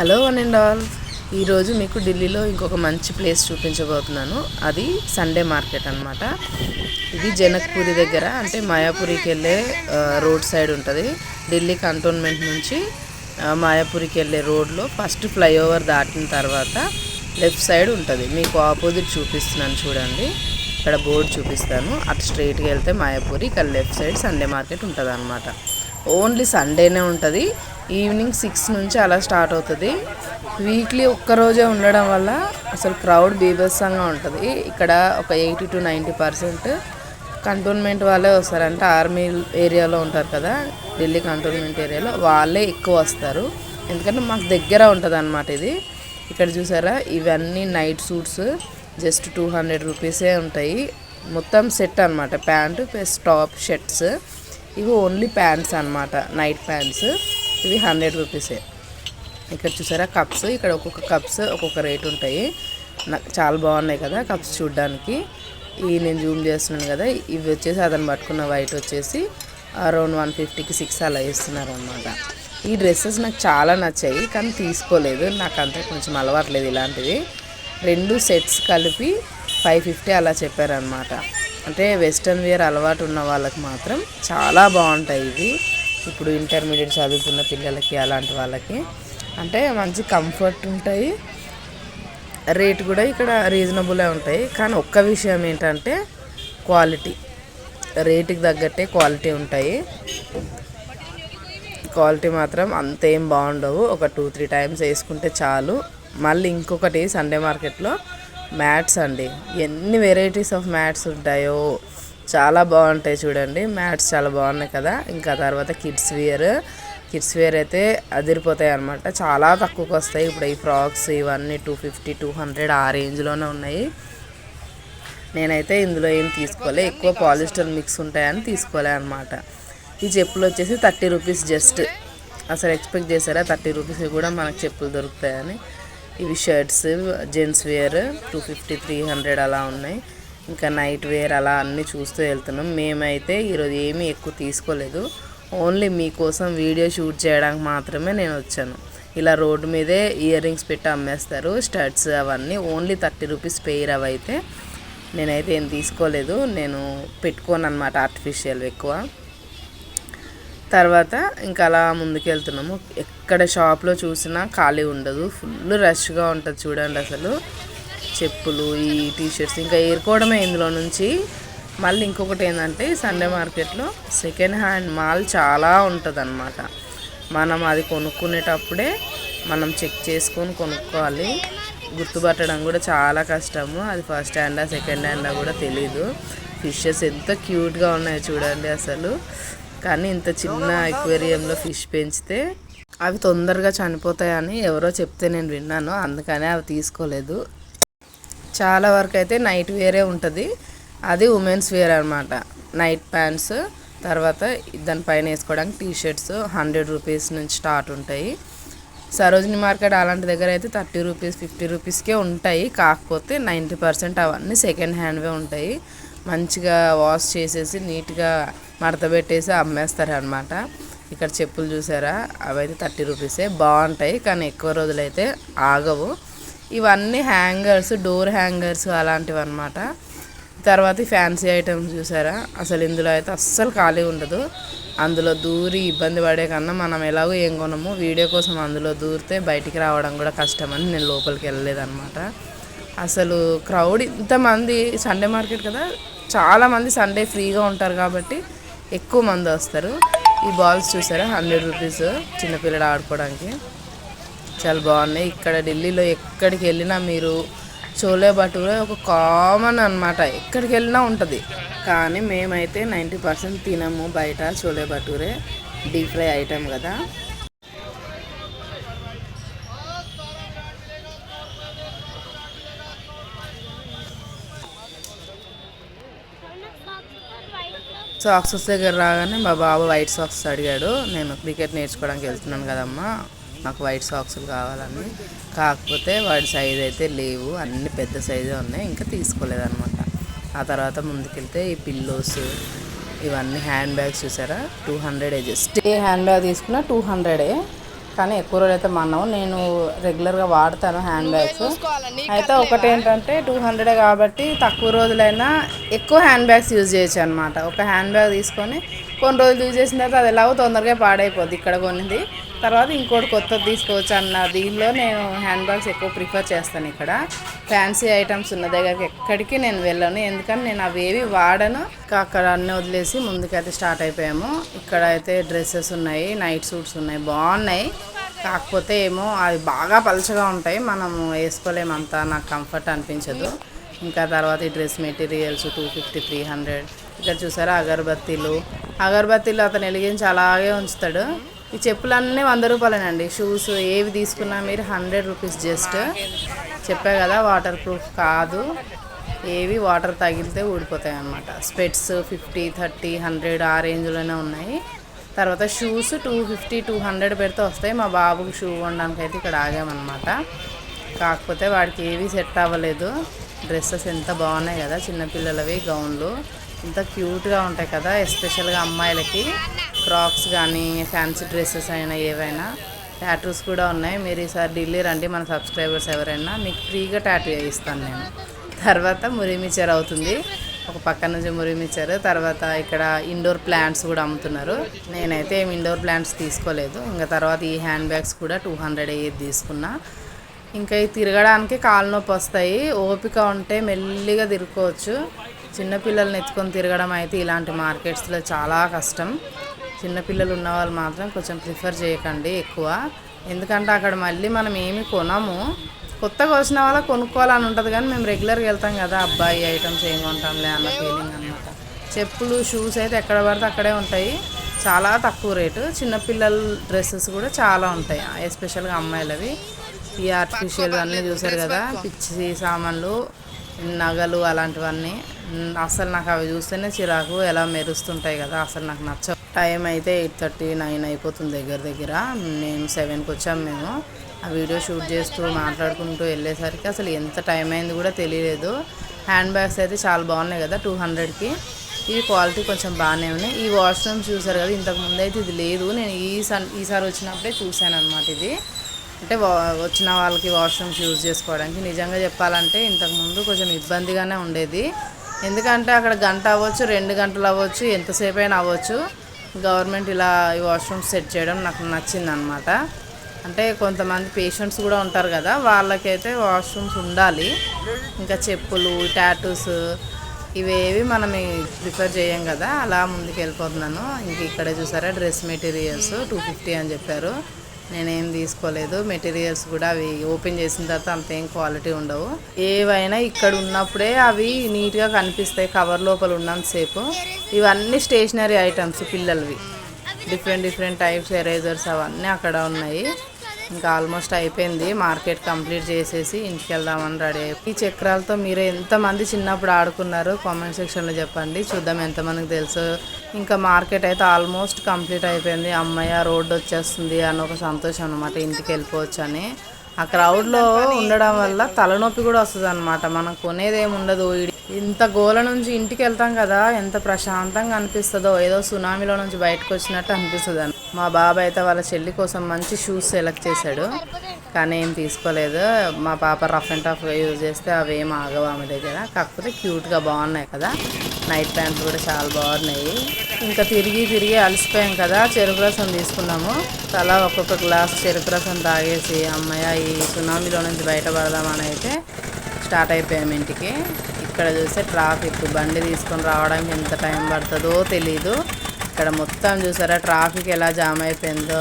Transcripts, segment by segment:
Hello one and all. ఈరోజు మీకు ఢిల్లీలో ఇంకొక మంచి ప్లేస్ చూపించబోతున్నాను. అది సండే మార్కెట్ అనమాట. ఇది జనక్పూరి దగ్గర, అంటే మాయాపూరికి వెళ్ళే రోడ్ సైడ్ ఉంటుంది. ఢిల్లీ కంటోన్మెంట్ నుంచి మాయాపూరికి వెళ్ళే రోడ్లో ఫస్ట్ ఫ్లైఓవర్ దాటిన తర్వాత లెఫ్ట్ సైడ్ ఉంటుంది. మీకు ఆపోజిట్ చూపిస్తున్నాను చూడండి. ఇక్కడ బోర్డు చూపిస్తాను. అటు స్ట్రైట్గా వెళ్తే మాయాపూరి, ఇక్కడ లెఫ్ట్ సైడ్ సండే మార్కెట్ ఉంటుంది అనమాట. ఓన్లీ సండేనే ఉంటుంది. ఈవినింగ్ 6 నుంచి అలా స్టార్ట్ అవుతుంది. వీక్లీ ఒక్కరోజే ఉండడం వల్ల అసలు క్రౌడ్ బీభత్సంగా ఉంటుంది. ఇక్కడ ఒక 80 to 90% కంటోన్మెంట్ వాళ్ళే వస్తారు. అంటే ఆర్మీ ఏరియాలో ఉంటారు కదా, ఢిల్లీ కంటోన్మెంట్ ఏరియాలో వాళ్ళే ఎక్కువ వస్తారు. ఎందుకంటే మాకు దగ్గర ఉంటుంది అన్నమాట ఇది. ఇక్కడ చూసారా, ఇవన్నీ నైట్ సూట్స్ జస్ట్ 200 రూపీసే ఉంటాయి. మొత్తం సెట్ అనమాట. Pant plus top, shirts. ఇవి ఓన్లీ ప్యాంట్స్ అనమాట, నైట్ ప్యాంట్స్. ఇవి 100 రూపీసే. ఇక్కడ చూసారా కప్స్, ఇక్కడ ఒక్కొక్క కప్స్ ఒక్కొక్క రేట్ ఉంటాయి. నాకు చాలా బాగున్నాయి కదా కప్స్ చూడడానికి. ఇవి నేను జూమ్ చేస్తున్నాను కదా, ఇవి వచ్చేసి అతను పట్టుకున్న వైట్ వచ్చేసి అరౌండ్ 150కి 6 అలా ఇస్తున్నారు అనమాట. ఈ డ్రెస్సెస్ నాకు చాలా నచ్చాయి కానీ తీసుకోలేదు, నాకు అంతా కొంచెం అలవాట్లేదు ఇలాంటివి. 2 సెట్స్ కలిపి 550 అలా చెప్పారనమాట. అంటే వెస్ట్రన్ వేర్ అలవాటు ఉన్న వాళ్ళకి మాత్రం చాలా బాగుంటాయి ఇవి. ఇప్పుడు ఇంటర్మీడియట్ చదువుకున్న పిల్లలకి, అలాంటి వాళ్ళకి అంటే మంచి కంఫర్ట్ ఉంటాయి. రేట్ కూడా ఇక్కడ రీజనబుల్గా ఉంటాయి. కానీ ఒక్క విషయం ఏంటంటే క్వాలిటీ, రేటుకి తగ్గట్టే క్వాలిటీ ఉంటాయి. క్వాలిటీ మాత్రం అంతేం బాగుండవు. ఒక 2-3 టైమ్స్ వేసుకుంటే చాలు. మళ్ళీ ఇంకొకటి సండే మార్కెట్లో మ్యాట్స్ అండి, ఎన్ని వెరైటీస్ ఆఫ్ మ్యాట్స్ ఉంటాయో, చాలా బాగుంటాయి చూడండి. మ్యాట్స్ చాలా బాగున్నాయి కదా. ఇంకా తర్వాత కిడ్స్ వేర్ అయితే అదిరిపోతాయి అనమాట. చాలా తక్కువకి వస్తాయి. ఇప్పుడు ఈ ఫ్రాక్స్ ఇవన్నీ 250-200 ఆ రేంజ్లోనే ఉన్నాయి. నేనైతే ఇందులో ఏం తీసుకోలే, ఎక్కువ పాలిస్టర్ మిక్స్ ఉంటాయని తీసుకోలే అనమాట. ఈ చెప్పులు వచ్చేసి 30 రూపీస్ జస్ట్. అసలు ఎక్స్పెక్ట్ చేశారా 30 రూపీస్ కూడా మనకు చెప్పులు దొరుకుతాయని. ఇవి షర్ట్స్, జెంట్స్ వేర్ 250-300 అలా ఉన్నాయి. ఇంకా నైట్ వేర్ అలా అన్నీ చూస్తూ వెళ్తున్నాం. మేమైతే ఈరోజు ఏమీ ఎక్కువ తీసుకోలేదు. ఓన్లీ మీకోసం వీడియో షూట్ చేయడానికి మాత్రమే నేను వచ్చాను. ఇలా రోడ్డు మీదే ఇయర్ రింగ్స్ పెట్టి అమ్మేస్తారు, స్టడ్స్ అవన్నీ. Only 30 rupees pair. అవి అయితే నేనైతే ఏం తీసుకోలేదు, నేను పెట్టుకోను అనమాట ఆర్టిఫిషియల్ ఎక్కువ. తర్వాత ఇంకా అలా ముందుకు వెళ్తున్నాము. ఎక్కడ షాప్లో చూసినా ఖాళీ ఉండదు, ఫుల్ రష్గా ఉంటుంది చూడండి. అసలు చెప్పులు, ఈ టీషర్ట్స్ ఇంకా ఏరుకోవడమే ఇందులో నుంచి. మళ్ళీ ఇంకొకటి ఏంటంటే సండే మార్కెట్లో సెకండ్ హ్యాండ్ మాల్ చాలా ఉంటుంది అన్నమాట. మనం అది కొనుక్కునేటప్పుడే మనం చెక్ చేసుకొని కొనుక్కోవాలి. గుర్తుపట్టడం కూడా చాలా కష్టము. అది ఫస్ట్ హ్యాండా సెకండ్ హ్యాండా కూడా తెలీదు. ఫిషెస్ ఎంత క్యూట్గా ఉన్నాయో చూడండి అసలు. కానీ ఇంత చిన్న అక్వేరియంలో ఫిష్ పెంచితే అవి తొందరగా చనిపోతాయని ఎవరో చెప్తే నేను విన్నాను, అందుకనే అవి తీసుకోలేదు. చాలా వరకు అయితే నైట్ వేరే ఉంటుంది. అది ఉమెన్స్ వేర్ అనమాట. నైట్ ప్యాంట్స్, తర్వాత దానిపైన వేసుకోవడానికి టీషర్ట్స్ 100 రూపీస్ నుంచి స్టార్ట్ ఉంటాయి. సరోజిని మార్కెట్ అలాంటి దగ్గర అయితే 30 రూపీస్ 50 రూపీస్కే ఉంటాయి. కాకపోతే 90% అవన్నీ సెకండ్ హ్యాండ్వే ఉంటాయి. మంచిగా వాష్ చేసేసి నీట్గా మడతపెట్టేసి అమ్మేస్తారు అనమాట. ఇక్కడ చెప్పులు చూసారా, అవైతే 30 రూపీసే. బాగుంటాయి కానీ ఎక్కువ రోజులైతే ఆగవు. ఇవన్నీ హ్యాంగర్స్, డోర్ హ్యాంగర్స్ అలాంటివి అనమాట. తర్వాత ఫ్యాన్సీ ఐటమ్స్ చూసారా, అసలు ఇందులో అయితే అస్సలు ఖాళీ ఉండదు. అందులో దూరి ఇబ్బంది పడే కన్నా మనం ఎలాగో ఏం కొనము, వీడియో కోసం అందులో దూరితే బయటికి రావడం కూడా కష్టమని నేను లోపలికి వెళ్ళలేదన్నమాట. అసలు క్రౌడ్ ఇంతమంది, సండే మార్కెట్ కదా, చాలామంది సండే ఫ్రీగా ఉంటారు కాబట్టి ఎక్కువ మంది వస్తారు. ఈ బాల్స్ చూసారా 100 రూపీస్, చిన్నపిల్లలు ఆడుకోవడానికి. చాలా బాగున్నాయి. ఇక్కడ ఢిల్లీలో ఎక్కడికి వెళ్ళినా మీరు చోలే భటూరే ఒక కామన్ అనమాట, ఎక్కడికి వెళ్ళినా ఉంటుంది. కానీ మేమైతే 90% తినము బయట chole bhature, deep fry item కదా. సాక్సెస్ దగ్గర రాగానే మా బాబు వైట్ సాక్స్ అడిగాడు. నేను క్రికెట్ నేర్చుకోవడానికి వెళ్తున్నాను కదమ్మా, నాకు వైట్ సాక్స్లు కావాలని. కాకపోతే వాడి సైజ్ అయితే లేవు, అన్ని పెద్ద సైజే ఉన్నాయి, ఇంకా తీసుకోలేదన్నమాట. ఆ తర్వాత ముందుకెళ్తే ఈ పిల్లోస్, ఇవన్నీ హ్యాండ్ బ్యాగ్స్ చూసారా 200 జస్ట్. ఏ హ్యాండ్ బ్యాగ్ తీసుకున్నా 200. కానీ ఎక్కువ రోజులు అయితే మనం నేను రెగ్యులర్గా వాడతాను హ్యాండ్ బ్యాగ్స్. అయితే ఒకటి ఏంటంటే 200 కాబట్టి తక్కువ రోజులైనా ఎక్కువ హ్యాండ్ బ్యాగ్స్ యూజ్ చేయొచ్చు అనమాట. ఒక హ్యాండ్ బ్యాగ్ తీసుకొని కొన్ని రోజులు యూజ్ చేసిన తర్వాత అది ఎలాగో తొందరగా పాడైపోద్ది ఇక్కడ కొనిది, తర్వాత ఇంకోటి కొత్తది తీసుకోవచ్చు అన్న దీనిలో నేను హ్యాండ్ బ్యాగ్స్ ఎక్కువ ప్రిఫర్ చేస్తాను. ఇక్కడ ఫ్యాన్సీ ఐటమ్స్ ఉన్న దగ్గరికి ఎక్కడికి నేను వెళ్ళను, ఎందుకంటే నేను అవేవి వాడను. అక్కడ అన్నీ వదిలేసి ముందుకైతే స్టార్ట్ అయిపోయాము. ఇక్కడ అయితే డ్రెస్సెస్ ఉన్నాయి, నైట్ సూట్స్ ఉన్నాయి, బాగున్నాయి. కాకపోతే ఏమో అవి బాగా పలుచగా ఉంటాయి, మనము వేసుకోలేమంతా, నాకు కంఫర్ట్ అనిపించదు. ఇంకా తర్వాత ఈ డ్రెస్ మెటీరియల్స్ 250, 300. ఇక్కడ చూసారా అగరబత్తీలు అతను వెలిగించి అలాగే ఉంచుతాడు. ఈ చెప్పులన్నీ 100 రూపాయలేనండి. షూస్ ఏవి తీసుకున్నా మీరు 100 రూపీస్ జస్ట్. చెప్పా కదా వాటర్ ప్రూఫ్ కాదు, ఏవి వాటర్ తగిలితే ఊడిపోతాయి అన్నమాట. స్పెట్స్ 50, 30, 100 ఆ రేంజ్లోనే ఉన్నాయి. తర్వాత షూస్ 250, 200 పెడితే వస్తాయి. మా బాబుకి షూ కొనడానికి అయితే ఇక్కడ ఆగామన్నమాట. కాకపోతే వాడికి ఏవి సెట్ అవ్వలేదు. డ్రెస్సెస్ ఎంత బాగున్నాయి కదా, చిన్నపిల్లలవి గౌన్లు ఎంత క్యూట్గా ఉంటాయి కదా, ఎస్పెషల్గా అమ్మాయిలకి. ఫ్రాక్స్ కానీ ఫ్యాన్సీ డ్రెస్సెస్ అయినా ఏవైనా. టాటూస్ కూడా ఉన్నాయి. మీరు ఈసారి ఢిల్లీ రండి, మన సబ్స్క్రైబర్స్ ఎవరైనా, మీకు ఫ్రీగా టాటూ వేయిస్తాను నేను. తర్వాత మురిమిచర్ అవుతుంది, ఒక పక్క నుంచి మురిమిచర్. తర్వాత ఇక్కడ ఇండోర్ ప్లాంట్స్ కూడా అమ్ముతున్నారు. నేనైతే ఏమి ఇండోర్ ప్లాంట్స్ తీసుకోలేదు. ఇంకా తర్వాత ఈ హ్యాండ్ బ్యాగ్స్ కూడా 200 ఏది తీసుకున్నా. ఇంకా ఈ తిరగడానికి కాలు నొప్పి వస్తాయి, ఓపిక ఉంటే మెల్లిగా తిరుక్కోవచ్చు. చిన్నపిల్లల్ని ఎత్తుకొని తిరగడం అయితే ఇలాంటి మార్కెట్స్లో చాలా కష్టం. చిన్నపిల్లలు ఉన్న వాళ్ళు మాత్రం కొంచెం ప్రిఫర్ చేయకండి ఎక్కువ, ఎందుకంటే అక్కడ మళ్ళీ మనం ఏమి కొనము. కొత్తగా వచ్చిన వాళ్ళ కొనుక్కోవాలని ఉంటుంది, కానీ మేము రెగ్యులర్గా వెళ్తాం కదా, అబ్బాయి ఐటమ్స్ ఏం కొంటాంలే అన్న ఫీలింగ్ అనమాట. చెప్పులు షూస్ అయితే ఎక్కడ పడితే అక్కడే ఉంటాయి, చాలా తక్కువ రేటు. చిన్నపిల్లల డ్రెస్సెస్ కూడా చాలా ఉంటాయి, ఎస్పెషల్గా అమ్మాయిలవి. ఈ ఆర్టిఫిషియల్ అన్నీ చూసారు కదా, పిచ్చి సామాన్లు, నగలు అలాంటివన్నీ. అసలు నాకు అవి చూస్తేనే చిరాకు, ఎలా మెరుస్తుంటాయి కదా, అసలు నాకు నచ్చవు. టైం అయితే 8:30, 9 అయిపోతుంది దగ్గర. నేను 7కి వచ్చాము మేము. ఆ వీడియో షూట్ చేస్తూ మాట్లాడుకుంటూ వెళ్ళేసరికి అసలు ఎంత టైం అయింది కూడా తెలియలేదు. హ్యాండ్ బ్యాగ్స్ అయితే చాలా బాగున్నాయి కదా 200కి. ఇవి క్వాలిటీ కొంచెం బాగానే ఉన్నాయి. ఈ వాష్రూమ్స్ చూసారు కదా, ఇంతకు ముందు అయితే ఇది లేదు. నేను ఈసారి వచ్చినప్పుడే చూశాను అనమాట. ఇది అంటే వచ్చిన వాళ్ళకి వాష్రూమ్స్ యూజ్ చేసుకోవడానికి. నిజంగా చెప్పాలంటే ఇంతకుముందు కొంచెం ఇబ్బందిగానే ఉండేది, ఎందుకంటే అక్కడ గంట అవ్వచ్చు, 2 గంటలు అవ్వచ్చు, ఎంతసేపు అయినా అవ్వచ్చు. గవర్నమెంట్ ఇలా ఈ వాష్రూమ్స్ సెట్ చేయడం నాకు నచ్చింది అనమాట. అంటే కొంతమంది పేషెంట్స్ కూడా ఉంటారు కదా, వాళ్ళకైతే వాష్రూమ్స్ ఉండాలి. ఇంకా చెప్పులు, టాటూస్ ఇవేవి మనం ప్రిఫర్ చేయం కదా, అలా ముందుకు వెళ్ళిపోతున్నాను. ఇంక ఇక్కడ చూసారా డ్రెస్ మెటీరియల్స్ 250 అని చెప్పారు. నేనేం తీసుకోలేదు. మెటీరియల్స్ కూడా అవి ఓపెన్ చేసిన తర్వాత అంతేం క్వాలిటీ ఉండవు. ఏవైనా ఇక్కడ ఉన్నప్పుడే అవి నీట్గా కనిపిస్తాయి కవర్ లోపల ఉన్నంతసేపు. ఇవన్నీ స్టేషనరీ ఐటమ్స్ పిల్లలవి, డిఫరెంట్ టైప్స్ ఎరేజర్స్ అవన్నీ అక్కడ ఉన్నాయి. ఇంకా ఆల్మోస్ట్ అయిపోయింది, మార్కెట్ కంప్లీట్ చేసేసి ఇంటికి వెళ్దామని రెడీ అయిపోయి. ఈ చక్రాలతో మీరు ఎంతమంది చిన్నప్పుడు ఆడుకున్నారు కామెంట్ సెక్షన్లో చెప్పండి, చూద్దాం ఎంతమందికి తెలుసు. ఇంకా మార్కెట్ అయితే ఆల్మోస్ట్ కంప్లీట్ అయిపోయింది. అమ్మయ్య రోడ్డు వచ్చేస్తుంది అని ఒక సంతోషం అనమాట, ఇంటికి వెళ్ళిపోవచ్చు అని. ఆ క్రౌడ్లో ఉండడం వల్ల తలనొప్పి కూడా వస్తుంది అనమాట. మనం కొనేదేమి ఉండదు. ఇంత గోల నుంచి ఇంటికి వెళ్తాం కదా, ఎంత ప్రశాంతంగా అనిపిస్తుందో, ఏదో సునామీలో నుంచి బయటకు వచ్చినట్టు అనిపిస్తుంది అని. మా బాబాయ్ అయితే వాళ్ళ చెల్లి కోసం మంచి షూస్ సెలెక్ట్ చేశాడు, కానీ ఏం తీసుకోలేదు. మా పాప రఫ్ అండ్ టఫ్ యూజ్ చేస్తే అవి ఏం ఆగవు ఆమె దగ్గర. కాకపోతే క్యూట్గా బాగున్నాయి కదా, నైట్ ప్యాంట్స్ కూడా చాలా బాగున్నాయి. ఇంకా తిరిగి అలసిపోయాం కదా, చెరుకు రసం తీసుకున్నాము. తలా ఒక్కొక్క గ్లాస్ చెరుకు రసం తాగేసి అమ్మయ్య ఈ సునామీలో నుంచి బయటపడదామని అయితే స్టార్ట్ అయిపోయాము ఇంటికి. ఇక్కడ చూస్తే ట్రాఫిక్, బండి తీసుకొని రావడానికి ఎంత టైం పడుతుందో తెలీదు. ఇక్కడ మొత్తం చూసారా ట్రాఫిక్ ఎలా జామ్ అయిపోయిందో.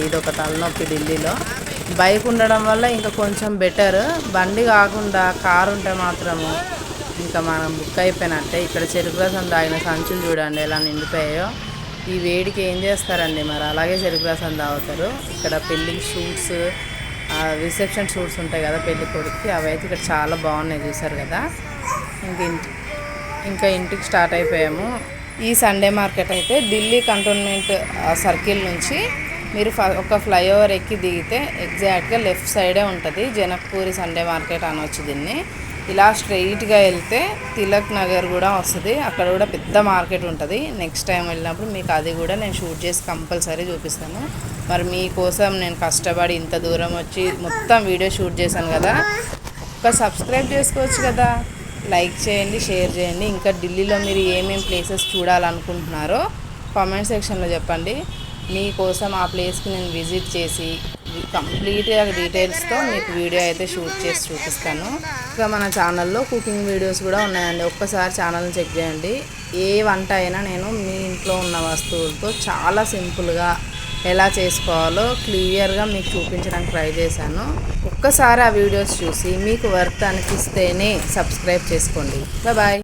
ఇది ఒక తలనొప్పి ఢిల్లీలో. బైక్ ఉండడం వల్ల ఇంకా కొంచెం బెటర్, బండి కాకుండా కారు ఉంటే మాత్రము ఇంకా మనం బుక్ అయిపోయినట్టే. ఇక్కడ చెరుకు రసం తాగిన సంచులు చూడండి ఎలా నిండిపోయాయో. ఈ వేడికి ఏం చేస్తారండి మరి, అలాగే చెరుకు రసం తాగుతారు. ఇక్కడ పెళ్ళి షూట్స్, రిసెప్షన్ షూట్స్ ఉంటాయి కదా పెళ్లి కొడుకుకి, అవి అయితే ఇక్కడ చాలా బాగున్నాయి చూసారు కదా. ఇంకా ఇంటికి స్టార్ట్ అయిపోయాము. ఈ సండే మార్కెట్ అయితే ఢిల్లీ కంటోన్మెంట్ సర్కిల్ నుంచి మీరు ఒక ఫ్లైఓవర్ ఎక్కి దిగితే ఎగ్జాక్ట్గా లెఫ్ట్ సైడే ఉంటుంది. జనక్పూరి సండే మార్కెట్ అనవచ్చు దీన్ని. ఇలా స్ట్రెయిట్గా వెళ్తే తిలక్ నగర్ కూడా వస్తుంది, అక్కడ కూడా పెద్ద మార్కెట్ ఉంటుంది. నెక్స్ట్ టైం వెళ్ళినప్పుడు మీకు అది కూడా నేను షూట్ చేసి కంపల్సరీ చూపిస్తాను. మరి మీకోసం నేను కష్టపడి ఇంత దూరం వచ్చి మొత్తం వీడియో షూట్ చేశాను కదా, ఒక్క సబ్స్క్రైబ్ చేసుకోవచ్చు కదా, లైక్ చేయండి, షేర్ చేయండి. ఇంకా ఢిల్లీలో మీరు ఏమేమి ప్లేసెస్ చూడాలనుకుంటున్నారో కామెంట్ సెక్షన్లో చెప్పండి. మీకోసం ఆ ప్లేస్కి నేను విజిట్ చేసి కంప్లీట్గా డీటెయిల్స్తో మీకు వీడియో అయితే షూట్ చేసి చూపిస్తాను. ఇంకా మన ఛానల్లో కుకింగ్ వీడియోస్ కూడా ఉన్నాయండి, ఒక్కసారి ఛానల్ని చెక్ చేయండి. ఏ వంట అయినా నేను మీ ఇంట్లో ఉన్న వస్తువులతో చాలా సింపుల్గా ఎలా చేసుకోవాలో క్లియర్గా మీకు చూపించడానికి ట్రై చేశాను. ఒక్కసారి ఆ వీడియోస్ చూసి మీకు వర్త్ అనిపిస్తేనే సబ్స్క్రైబ్ చేసుకోండి. బాయ్.